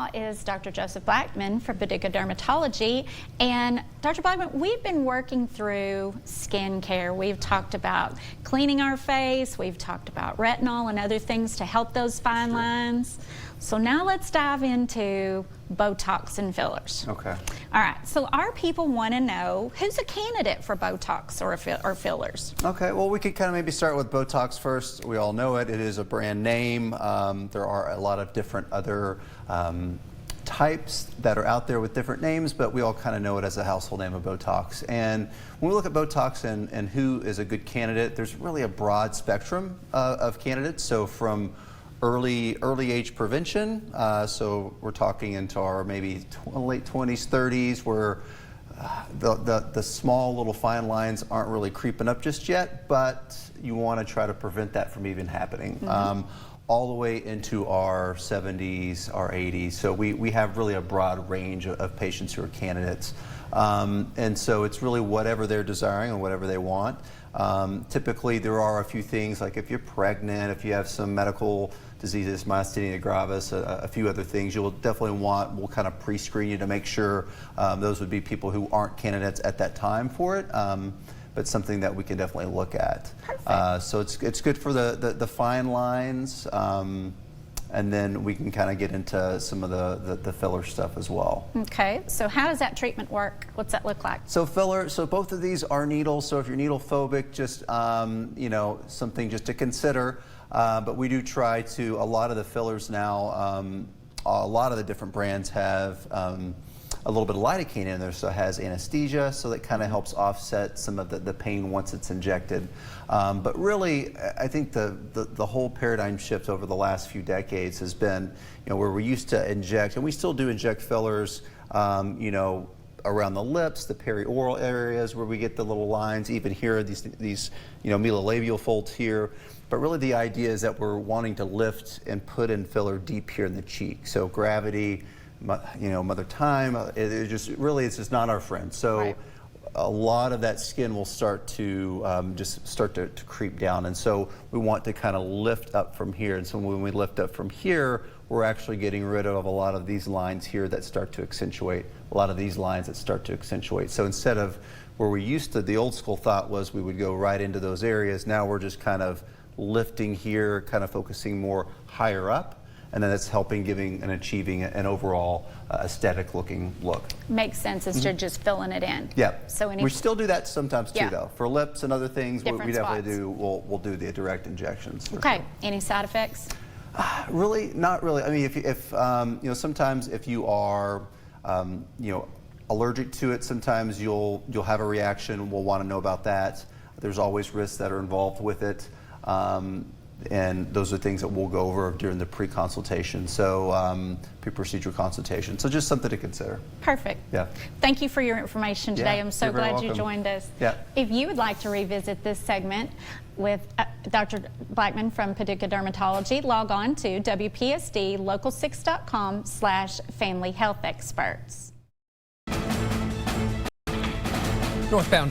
now is Dr. Joseph Blackmon from PaducahDermatology. And Dr. Blackmon, we've been working through skin care. We've talked about cleaning our face. We've talked about retinol and other things to help those fine lines. So now let's dive into Botox and fillers. Okay. All right, so our people want to know who's a candidate for Botox or fillers. Okay, well, we could kind of maybe start with Botox first. We all know it. It is a brand name. There are a lot of different other types that are out there with different names, but we all kind of know it as a household name of Botox. And when we look at Botox and who is a good candidate, there's really a broad spectrum of candidates. So from early age prevention, so we're talking into our maybe late 20s, 30s, where the small little fine lines aren't really creeping up just yet, but you want to try to prevent that from even happening. All the way into our 70s, our 80s. So we have really a broad range of patients who are candidates. And so it's really whatever they're desiring and whatever they want. Typically there are a few things, like if you're pregnant, if you have some medical diseases, myasthenia gravis, a few other things you'll definitely want. We'll kind of pre-screen you to make sure those would be people who aren't candidates at that time for it. But something that we can definitely look at. So it's good for the fine lines, and then we can kind of get into some of the filler stuff as well. Okay, so how does that treatment work? What's that look like? So so both of these are needles. So if you're needle phobic, just you know, something just to consider. But we do try to, a lot of the fillers now, a lot of the different brands have a little bit of lidocaine in there, so it has anesthesia, so that kind of helps offset some of the pain once it's injected. But really, I think the whole paradigm shift over the last few decades has been, you know, where we used to inject, and we still do inject fillers, you know, around the lips, the perioral areas where we get the little lines, even here, these you know, melolabial folds here. But really the idea is that we're wanting to lift and put in filler deep here in the cheek. So gravity, you know, mother time, it's just not our friend. So a lot of that skin will start to just start to creep down. And so we want to kind of lift up from here. And so when we lift up from here, we're actually getting rid of a lot of these lines here that start to accentuate, a lot of these lines that start to accentuate. So instead of where we used to, the old school thought was we would go right into those areas. Now we're just kind of lifting here, kind of focusing more higher up. And then it's helping giving and achieving an overall aesthetic looking look. Makes sense instead of just filling it in. Yeah. So we still do that sometimes too, though. For lips and other things, we Different definitely do. We'll do the direct injections. Okay. Sure. Any side effects? Really, not really. I mean, if you know, sometimes if you are you know, allergic to it, sometimes you'll have a reaction. We'll want to know about that. There's always risks that are involved with it. And those are things that we'll go over during the pre-consultation, so pre-procedure consultation. So just something to consider. Perfect. Yeah. Thank you for your information today. Yeah, I'm so glad you joined us. Yeah. If you would like to revisit this segment with Dr. Blackmon from PaducahDermatology, log on to WPSDLocal6.com/familyhealthexperts. Northbound